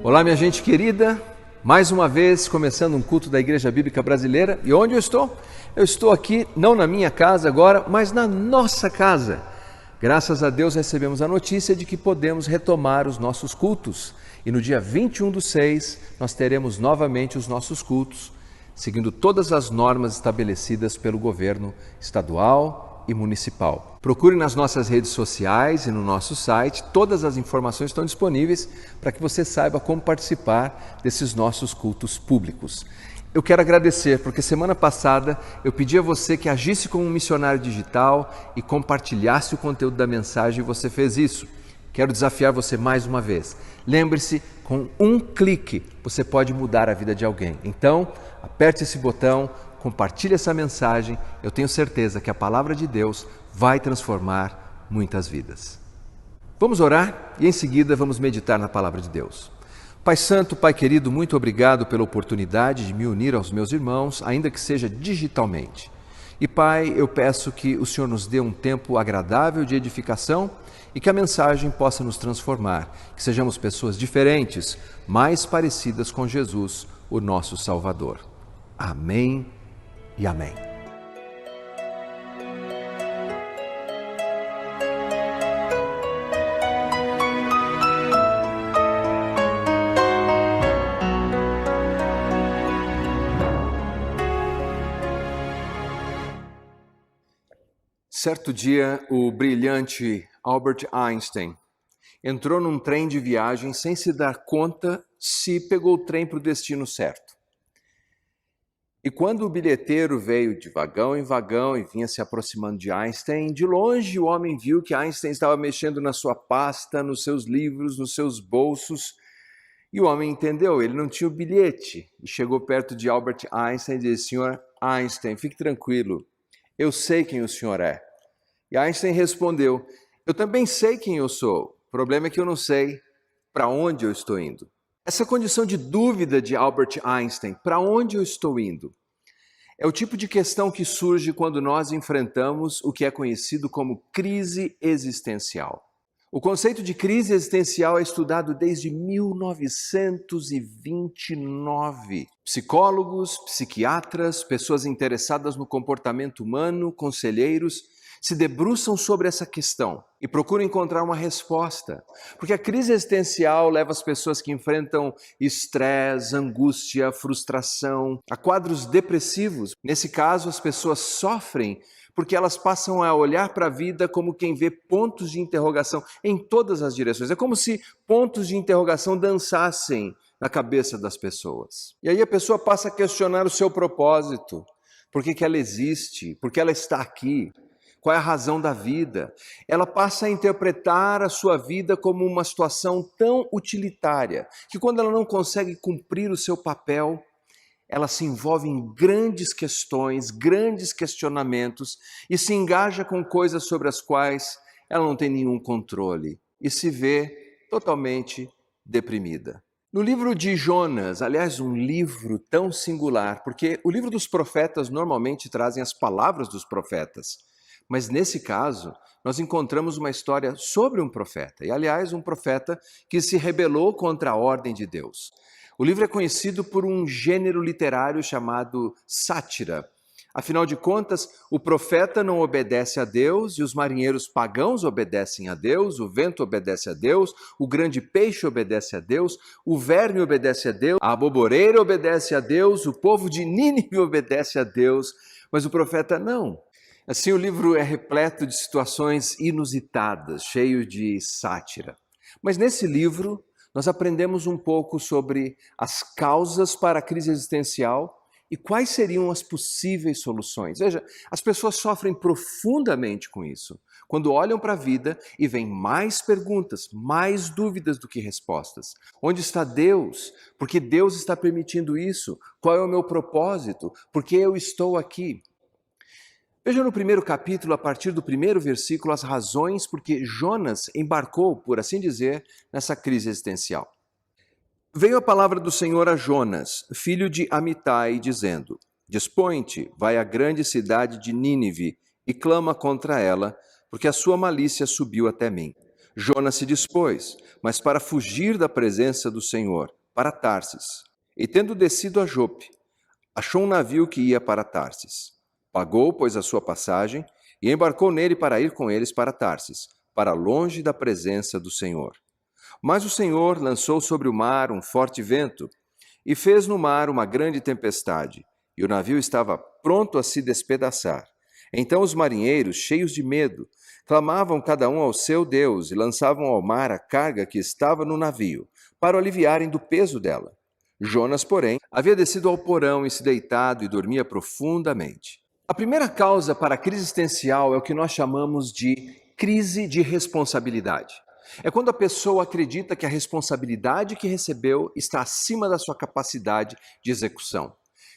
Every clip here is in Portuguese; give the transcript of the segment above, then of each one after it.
Olá, minha gente querida, mais uma vez começando um culto da Igreja Bíblica Brasileira. E onde eu estou? Eu estou aqui, não na minha casa agora, mas na nossa casa. Graças a Deus recebemos a notícia de que podemos retomar os nossos cultos. E no dia 21/6 nós teremos novamente os nossos cultos, seguindo todas as normas estabelecidas pelo governo estadual e municipal. Procure nas nossas redes sociais e no nosso site, todas as informações estão disponíveis para que você saiba como participar desses nossos cultos públicos. Eu quero agradecer porque semana passada eu pedi a você que agisse como um missionário digital e compartilhasse o conteúdo da mensagem e você fez isso. Quero desafiar você mais uma vez. Lembre-se, com um clique você pode mudar a vida de alguém. Então, aperte esse botão, compartilhe essa mensagem. Eu tenho certeza que a palavra de Deus vai transformar muitas vidas. Vamos orar e em seguida vamos meditar na palavra de Deus. Pai Santo, Pai querido, muito obrigado pela oportunidade de me unir aos meus irmãos, ainda que seja digitalmente. E Pai, eu peço que o Senhor nos dê um tempo agradável de edificação e que a mensagem possa nos transformar, que sejamos pessoas diferentes, mais parecidas com Jesus, o nosso Salvador. Amém e amém. Certo dia, o brilhante Albert Einstein entrou num trem de viagem sem se dar conta se pegou o trem para o destino certo. E quando o bilheteiro veio de vagão em vagão e vinha se aproximando de Einstein, de longe o homem viu que Einstein estava mexendo na sua pasta, nos seus livros, nos seus bolsos. E o homem entendeu, ele não tinha o bilhete. E chegou perto de Albert Einstein e disse: "Senhor Einstein, fique tranquilo, eu sei quem o senhor é." E Einstein respondeu: "Eu também sei quem eu sou. O problema é que eu não sei para onde eu estou indo." Essa condição de dúvida de Albert Einstein, para onde eu estou indo, é o tipo de questão que surge quando nós enfrentamos o que é conhecido como crise existencial. O conceito de crise existencial é estudado desde 1929. Psicólogos, psiquiatras, pessoas interessadas no comportamento humano, conselheiros, se debruçam sobre essa questão e procuram encontrar uma resposta. Porque a crise existencial leva as pessoas que enfrentam estresse, angústia, frustração, a quadros depressivos. Nesse caso, as pessoas sofrem porque elas passam a olhar para a vida como quem vê pontos de interrogação em todas as direções. É como se pontos de interrogação dançassem na cabeça das pessoas. E aí a pessoa passa a questionar o seu propósito. Por que ela existe? Por que ela está aqui? Qual é a razão da vida? Ela passa a interpretar a sua vida como uma situação tão utilitária que quando ela não consegue cumprir o seu papel, ela se envolve em grandes questões, grandes questionamentos e se engaja com coisas sobre as quais ela não tem nenhum controle e se vê totalmente deprimida. No livro de Jonas, aliás, um livro tão singular, porque o livro dos profetas normalmente trazem as palavras dos profetas. Mas nesse caso, nós encontramos uma história sobre um profeta, e aliás, um profeta que se rebelou contra a ordem de Deus. O livro é conhecido por um gênero literário chamado sátira. Afinal de contas, o profeta não obedece a Deus e os marinheiros pagãos obedecem a Deus, o vento obedece a Deus, o grande peixe obedece a Deus, o verme obedece a Deus, a aboboreira obedece a Deus, o povo de Nínive obedece a Deus, mas o profeta não. Assim, o livro é repleto de situações inusitadas, cheio de sátira. Mas nesse livro, nós aprendemos um pouco sobre as causas para a crise existencial e quais seriam as possíveis soluções. Veja, as pessoas sofrem profundamente com isso, quando olham para a vida e veem mais perguntas, mais dúvidas do que respostas. Onde está Deus? Por que Deus está permitindo isso? Qual é o meu propósito? Por que eu estou aqui? Veja no primeiro capítulo, a partir do primeiro versículo, as razões por que Jonas embarcou, por assim dizer, nessa crise existencial. Veio a palavra do Senhor a Jonas, filho de Amitai, dizendo: "Dispõe-te, vai à grande cidade de Nínive e clama contra ela, porque a sua malícia subiu até mim." Jonas se dispôs, mas para fugir da presença do Senhor, para Tarsis. E tendo descido a Jope, achou um navio que ia para Tarsis. Pagou, pois, a sua passagem e embarcou nele para ir com eles para Tarsis, para longe da presença do Senhor. Mas o Senhor lançou sobre o mar um forte vento e fez no mar uma grande tempestade, e o navio estava pronto a se despedaçar. Então os marinheiros, cheios de medo, clamavam cada um ao seu Deus e lançavam ao mar a carga que estava no navio, para o aliviarem do peso dela. Jonas, porém, havia descido ao porão e se deitado e dormia profundamente. A primeira causa para a crise existencial é o que nós chamamos de crise de responsabilidade. É quando a pessoa acredita que a responsabilidade que recebeu está acima da sua capacidade de execução.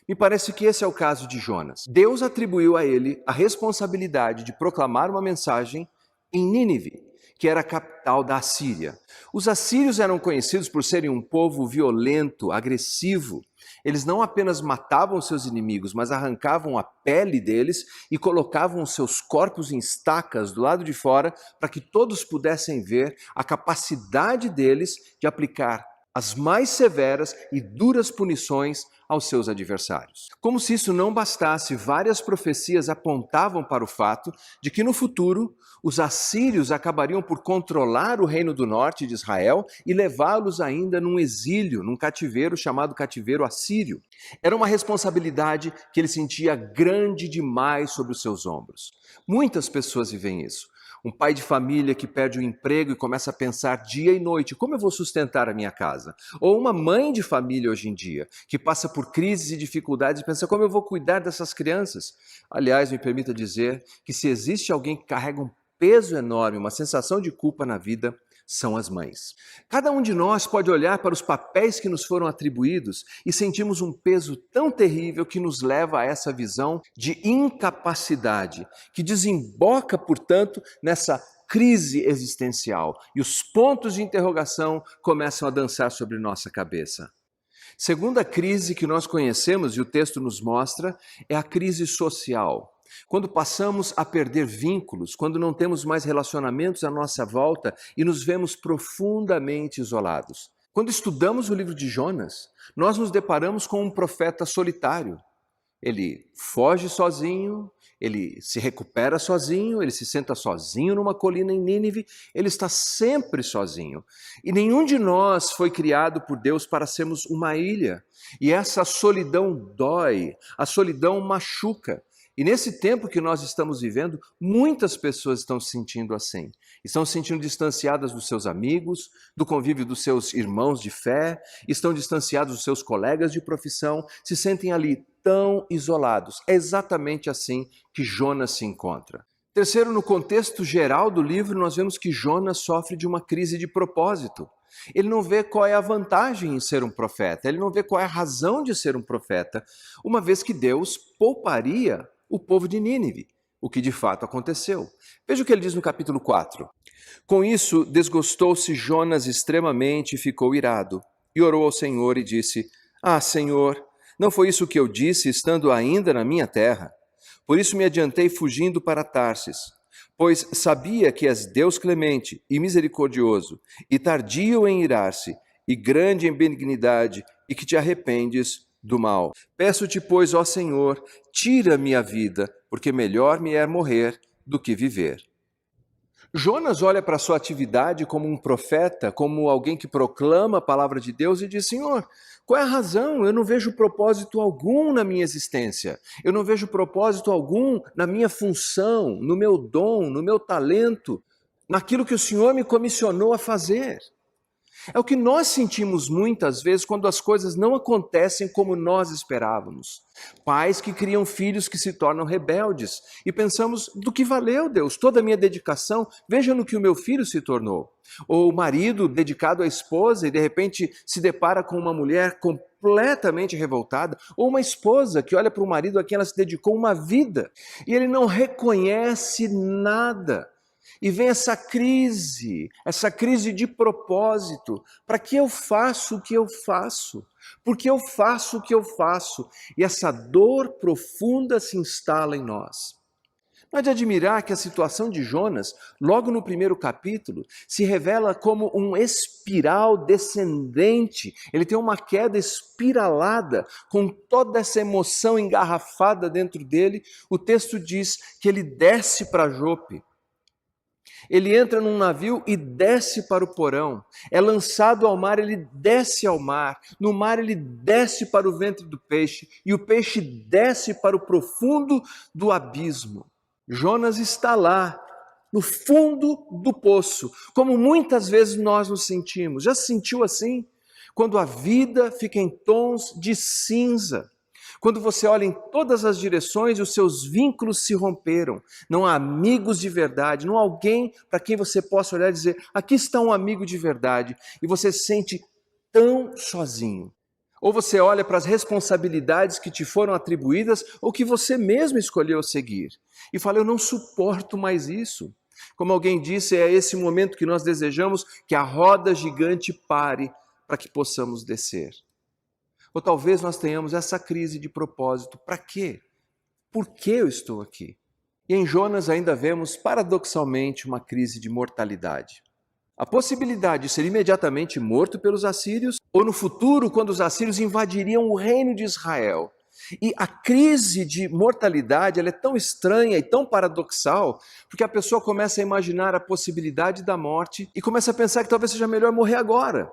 Me parece que esse é o caso de Jonas. Deus atribuiu a ele a responsabilidade de proclamar uma mensagem em Nínive, que era a capital da Assíria. Os assírios eram conhecidos por serem um povo violento, agressivo. Eles não apenas matavam seus inimigos, mas arrancavam a pele deles e colocavam seus corpos em estacas do lado de fora para que todos pudessem ver a capacidade deles de aplicar as mais severas e duras punições aos seus adversários. Como se isso não bastasse, várias profecias apontavam para o fato de que no futuro os assírios acabariam por controlar o reino do norte de Israel e levá-los ainda num exílio, num cativeiro chamado cativeiro assírio. Era uma responsabilidade que ele sentia grande demais sobre os seus ombros. Muitas pessoas vivem isso. Um pai de família que perde o emprego e começa a pensar dia e noite, como eu vou sustentar a minha casa? Ou uma mãe de família hoje em dia, que passa por crises e dificuldades e pensa, como eu vou cuidar dessas crianças? Aliás, me permita dizer que se existe alguém que carrega um peso enorme, uma sensação de culpa na vida, são as mães. Cada um de nós pode olhar para os papéis que nos foram atribuídos e sentimos um peso tão terrível que nos leva a essa visão de incapacidade, que desemboca, portanto, nessa crise existencial. E os pontos de interrogação começam a dançar sobre nossa cabeça. Segunda crise que nós conhecemos, e o texto nos mostra, é a crise social. Quando passamos a perder vínculos, quando não temos mais relacionamentos à nossa volta e nos vemos profundamente isolados. Quando estudamos o livro de Jonas, nós nos deparamos com um profeta solitário. Ele foge sozinho, ele se recupera sozinho, ele se senta sozinho numa colina em Nínive, ele está sempre sozinho. E nenhum de nós foi criado por Deus para sermos uma ilha. E essa solidão dói, a solidão machuca. E nesse tempo que nós estamos vivendo, muitas pessoas estão se sentindo assim. Estão se sentindo distanciadas dos seus amigos, do convívio dos seus irmãos de fé, estão distanciados dos seus colegas de profissão, se sentem ali tão isolados. É exatamente assim que Jonas se encontra. Terceiro, no contexto geral do livro, nós vemos que Jonas sofre de uma crise de propósito. Ele não vê qual é a vantagem em ser um profeta, ele não vê qual é a razão de ser um profeta, uma vez que Deus pouparia o povo de Nínive, o que de fato aconteceu. Veja o que ele diz no capítulo 4. Com isso, desgostou-se Jonas extremamente e ficou irado, e orou ao Senhor e disse, Senhor, não foi isso que eu disse estando ainda na minha terra? Por isso me adiantei fugindo para Tarsis, pois sabia que és Deus clemente e misericordioso, e tardio em irar-se, e grande em benignidade, e que te arrependes do mal. Peço-te, pois, ó Senhor, tira-me a vida, porque melhor me é morrer do que viver. Jonas olha para a sua atividade como um profeta, como alguém que proclama a palavra de Deus e diz, Senhor, qual é a razão? Eu não vejo propósito algum na minha existência. Eu não vejo propósito algum na minha função, no meu dom, no meu talento, naquilo que o Senhor me comissionou a fazer. É o que nós sentimos muitas vezes quando as coisas não acontecem como nós esperávamos. Pais que criam filhos que se tornam rebeldes e pensamos, do que valeu, Deus, toda a minha dedicação, veja no que o meu filho se tornou. Ou o marido dedicado à esposa e de repente se depara com uma mulher completamente revoltada, ou uma esposa que olha para o marido a quem ela se dedicou uma vida e ele não reconhece nada. E vem essa crise de propósito. Para que eu faço o que eu faço? Por que eu faço o que eu faço? E essa dor profunda se instala em nós. Não é de admirar que a situação de Jonas, logo no primeiro capítulo, se revela como um espiral descendente. Ele tem uma queda espiralada, com toda essa emoção engarrafada dentro dele. O texto diz que ele desce para Jope. Ele entra num navio e desce para o porão. É lançado ao mar, ele desce ao mar. No mar ele desce para o ventre do peixe. E o peixe desce para o profundo do abismo. Jonas está lá, no fundo do poço, como muitas vezes nós nos sentimos. Já se sentiu assim? Quando a vida fica em tons de cinza. Quando você olha em todas as direções e os seus vínculos se romperam. Não há amigos de verdade, não há alguém para quem você possa olhar e dizer, aqui está um amigo de verdade. E você se sente tão sozinho. Ou você olha para as responsabilidades que te foram atribuídas ou que você mesmo escolheu seguir. E fala, eu não suporto mais isso. Como alguém disse, é esse momento que nós desejamos que a roda gigante pare para que possamos descer. Ou talvez nós tenhamos essa crise de propósito. Para quê? Por que eu estou aqui? E em Jonas ainda vemos, paradoxalmente, uma crise de mortalidade. A possibilidade de ser imediatamente morto pelos assírios, ou no futuro, quando os assírios invadiriam o reino de Israel. E a crise de mortalidade ela é tão estranha e tão paradoxal, porque a pessoa começa a imaginar a possibilidade da morte e começa a pensar que talvez seja melhor morrer agora.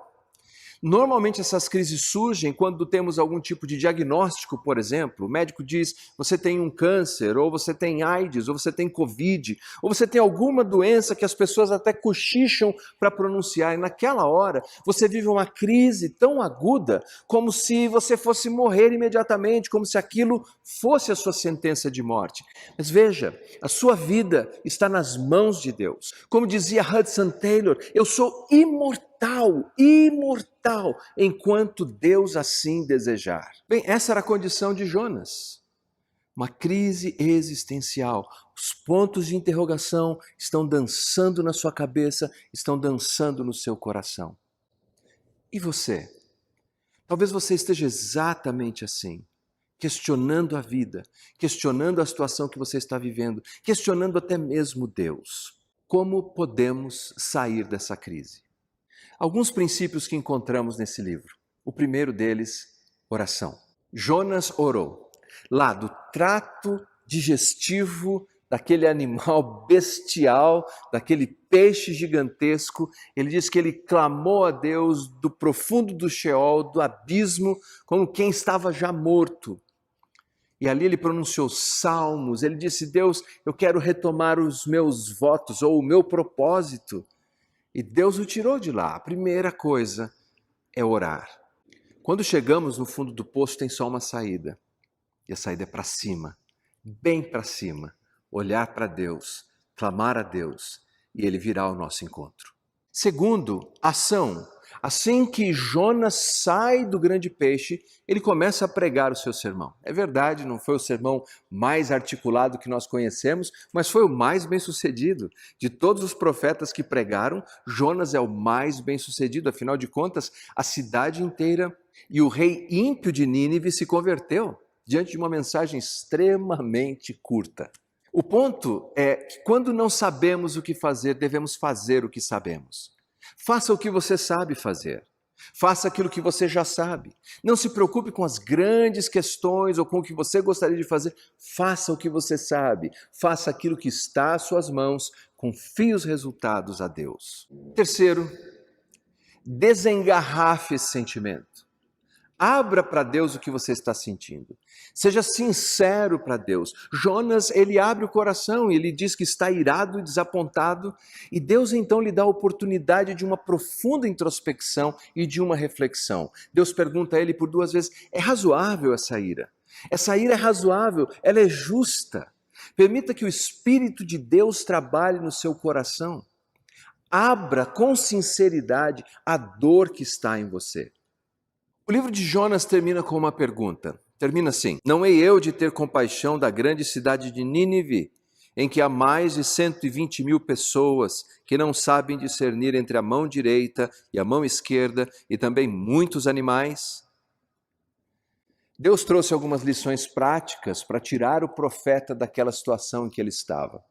Normalmente essas crises surgem quando temos algum tipo de diagnóstico, por exemplo. O médico diz, você tem um câncer, ou você tem AIDS, ou você tem Covid, ou você tem alguma doença que as pessoas até cochicham para pronunciar. E naquela hora você vive uma crise tão aguda como se você fosse morrer imediatamente, como se aquilo fosse a sua sentença de morte. Mas veja, a sua vida está nas mãos de Deus. Como dizia Hudson Taylor, eu sou imortal, enquanto Deus assim desejar. Bem, essa era a condição de Jonas. Uma crise existencial. Os pontos de interrogação estão dançando na sua cabeça, estão dançando no seu coração. E você? Talvez você esteja exatamente assim, questionando a vida, questionando a situação que você está vivendo, questionando até mesmo Deus. Como podemos sair dessa crise? Alguns princípios que encontramos nesse livro. O primeiro deles, oração. Jonas orou. Lá do trato digestivo daquele animal bestial, daquele peixe gigantesco, ele diz que ele clamou a Deus do profundo do Sheol, do abismo, como quem estava já morto. E ali ele pronunciou salmos, ele disse, Deus, eu quero retomar os meus votos ou o meu propósito. E Deus o tirou de lá. A primeira coisa é orar. Quando chegamos no fundo do poço, tem só uma saída. E a saída é para cima, bem para cima. Olhar para Deus, clamar a Deus, e Ele virá ao nosso encontro. Segundo, ação. Assim que Jonas sai do grande peixe, ele começa a pregar o seu sermão. É verdade, não foi o sermão mais articulado que nós conhecemos, mas foi o mais bem-sucedido. De todos os profetas que pregaram, Jonas é o mais bem-sucedido. Afinal de contas, a cidade inteira e o rei ímpio de Nínive se converteu diante de uma mensagem extremamente curta. O ponto é que quando não sabemos o que fazer, devemos fazer o que sabemos. Faça o que você sabe fazer. Faça aquilo que você já sabe. Não se preocupe com as grandes questões ou com o que você gostaria de fazer. Faça o que você sabe. Faça aquilo que está às suas mãos. Confie os resultados a Deus. Terceiro, desengarrafe esse sentimento. Abra para Deus o que você está sentindo. Seja sincero para Deus. Jonas, ele abre o coração e ele diz que está irado e desapontado. E Deus então lhe dá a oportunidade de uma profunda introspecção e de uma reflexão. Deus pergunta a ele por 2 vezes, é razoável essa ira? Essa ira é razoável, ela é justa. Permita que o Espírito de Deus trabalhe no seu coração. Abra com sinceridade a dor que está em você. O livro de Jonas termina com uma pergunta. Termina assim: não hei eu de ter compaixão da grande cidade de Nínive, em que há mais de 120.000 pessoas que não sabem discernir entre a mão direita e a mão esquerda, e também muitos animais? Deus trouxe algumas lições práticas para tirar o profeta daquela situação em que ele estava.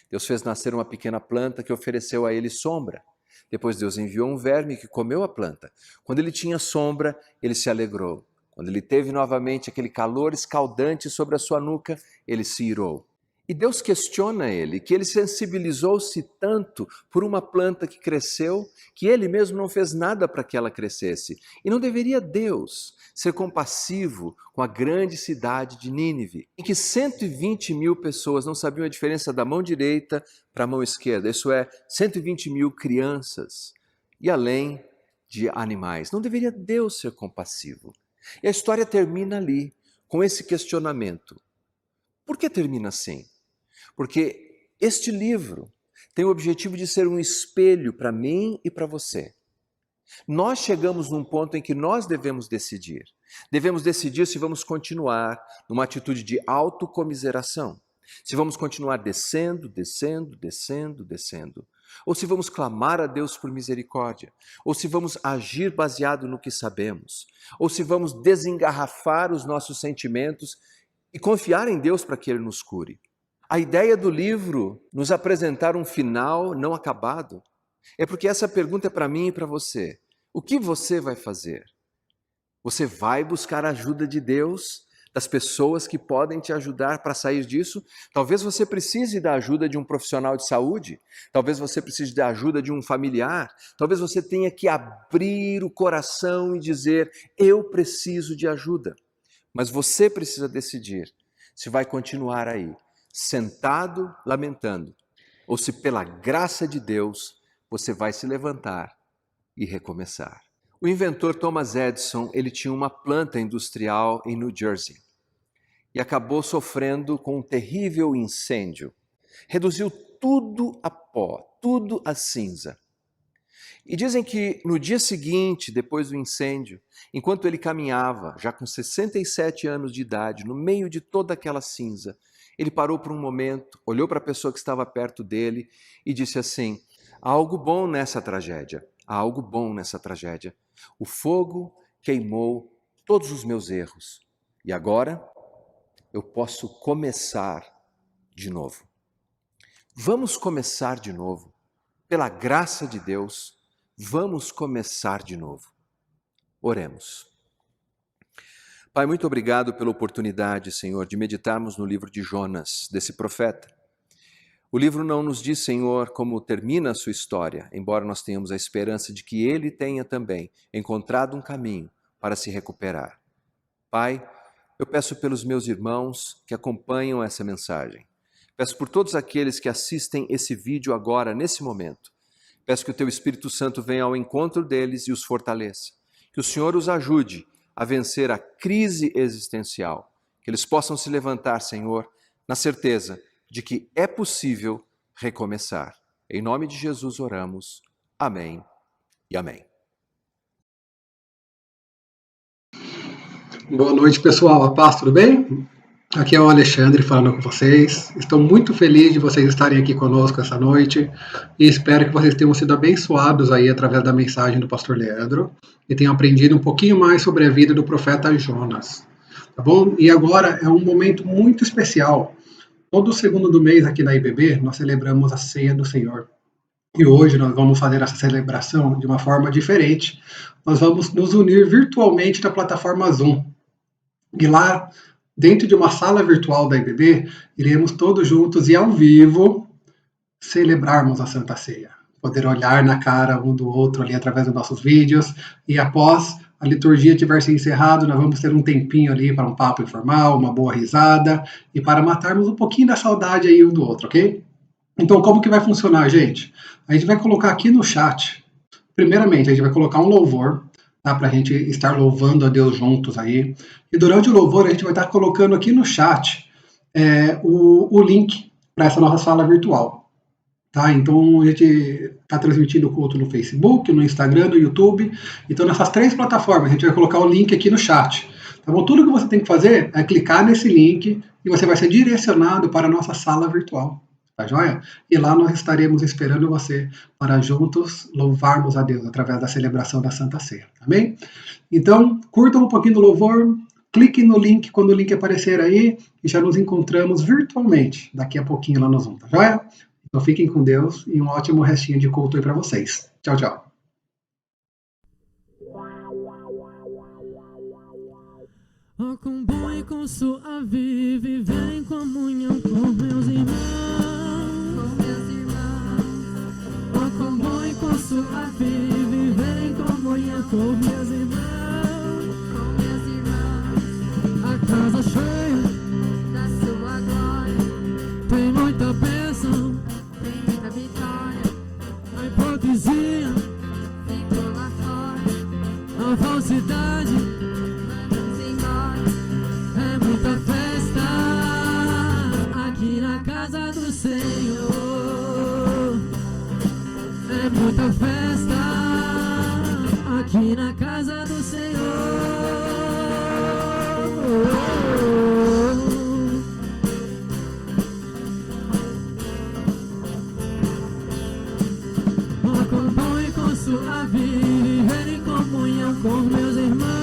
Deus fez nascer uma pequena planta que ofereceu a ele sombra. Depois Deus enviou um verme que comeu a planta. Quando ele tinha sombra, ele se alegrou. Quando ele teve novamente aquele calor escaldante sobre a sua nuca, ele se irou. E Deus questiona ele, que ele sensibilizou-se tanto por uma planta que cresceu, que ele mesmo não fez nada para que ela crescesse. E não deveria Deus ser compassivo com a grande cidade de Nínive, em que 120 mil pessoas não sabiam a diferença da mão direita para a mão esquerda, isso é, 120 mil crianças, e além de animais. Não deveria Deus ser compassivo? E a história termina ali, com esse questionamento. Por que termina assim? Porque este livro tem o objetivo de ser um espelho para mim e para você. Nós chegamos num ponto em que nós devemos decidir. Devemos decidir se vamos continuar numa atitude de autocomiseração, se vamos continuar descendo, descendo, descendo, descendo, ou se vamos clamar a Deus por misericórdia, ou se vamos agir baseado no que sabemos, ou se vamos desengarrafar os nossos sentimentos e confiar em Deus para que Ele nos cure. A ideia do livro nos apresentar um final não acabado é porque essa pergunta é para mim e para você. O que você vai fazer? Você vai buscar a ajuda de Deus, das pessoas que podem te ajudar para sair disso? Talvez você precise da ajuda de um profissional de saúde, talvez você precise da ajuda de um familiar, talvez você tenha que abrir o coração e dizer: eu preciso de ajuda. Mas você precisa decidir se vai continuar aí, sentado, lamentando, ou se pela graça de Deus você vai se levantar e recomeçar. O inventor Thomas Edison, ele tinha uma planta industrial em New Jersey e acabou sofrendo com um terrível incêndio. Reduziu tudo a pó, tudo a cinza. E dizem que no dia seguinte, depois do incêndio, enquanto ele caminhava, já com 67 anos de idade, no meio de toda aquela cinza, ele parou por um momento, olhou para a pessoa que estava perto dele e disse assim: há algo bom nessa tragédia, há algo bom nessa tragédia. O fogo queimou todos os meus erros e agora eu posso começar de novo. Vamos começar de novo, pela graça de Deus. Vamos começar de novo. Oremos. Pai, muito obrigado pela oportunidade, Senhor, de meditarmos no livro de Jonas, desse profeta. O livro não nos diz, Senhor, como termina a sua história, embora nós tenhamos a esperança de que ele tenha também encontrado um caminho para se recuperar. Pai, eu peço pelos meus irmãos que acompanham essa mensagem. Peço por todos aqueles que assistem esse vídeo agora, nesse momento. Peço que o Teu Espírito Santo venha ao encontro deles e os fortaleça. Que o Senhor os ajude a vencer a crise existencial. Que eles possam se levantar, Senhor, na certeza de que é possível recomeçar. Em nome de Jesus oramos. Amém e amém. Boa noite, pessoal. A paz, tudo bem? Aqui é o Alexandre falando com vocês. Estou muito feliz de vocês estarem aqui conosco essa noite e espero que vocês tenham sido abençoados aí através da mensagem do pastor Leandro e tenham aprendido um pouquinho mais sobre a vida do profeta Jonas. Tá bom? E agora é um momento muito especial. Todo segundo do mês aqui na IBB nós celebramos a Ceia do Senhor. E hoje nós vamos fazer essa celebração de uma forma diferente. Nós vamos nos unir virtualmente na plataforma Zoom. E lá, dentro de uma sala virtual da IBB, iremos todos juntos e ao vivo celebrarmos a Santa Ceia. Poder olhar na cara um do outro ali através dos nossos vídeos. E após a liturgia tiver se encerrado, nós vamos ter um tempinho ali para um papo informal, uma boa risada e para matarmos um pouquinho da saudade aí um do outro, ok? Então, como que vai funcionar, gente? A gente vai colocar aqui no chat, primeiramente, a gente vai colocar um louvor, tá, para a gente estar louvando a Deus juntos aí. E durante o louvor, a gente vai estar colocando aqui no chat o link para essa nossa sala virtual. Tá? Então, a gente está transmitindo o culto no Facebook, no Instagram, no YouTube. Então, nessas 3 plataformas, a gente vai colocar o link aqui no chat. Tá bom? Tudo que você tem que fazer é clicar nesse link e você vai ser direcionado para a nossa sala virtual. Tá joia? E lá nós estaremos esperando você para juntos louvarmos a Deus através da celebração da Santa Ceia. Amém? Então, curtam um pouquinho do louvor, clique no link quando o link aparecer aí e já nos encontramos virtualmente daqui a pouquinho lá no Zoom, tá joia? Então fiquem com Deus e um ótimo restinho de culto aí para vocês. Tchau, tchau. Oh, com bom e com suave, viver em comunhão com meus irmãos. Oh, com bom e com suave, viver em comunhão com meus irmãos. A casa cheia da sua glória, tem muita bênção, tem muita vitória. A hipocrisia ficou lá fora, a falsidade. É muita festa aqui na casa do Senhor. É muita festa aqui na casa do Senhor. Oh, com bom e com suave, viver em comunhão com meus irmãos.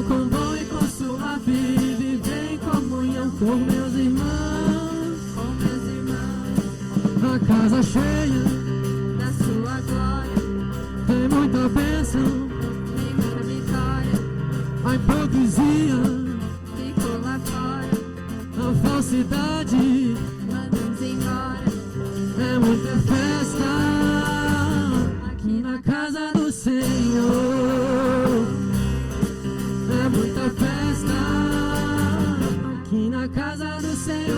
Com bom e com suave, viver em comunhão com meus irmãos. A casa cheia da sua glória, tem muita bênção, tem muita vitória. A hipocrisia ficou lá fora, a falsidade manda-nos embora. É muita festa aqui na casa do Senhor. É muita festa aqui na casa do Senhor.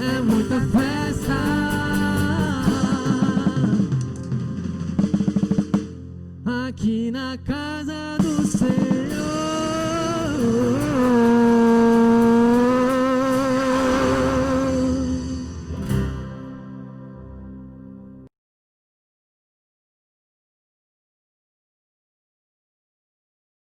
É muita festa.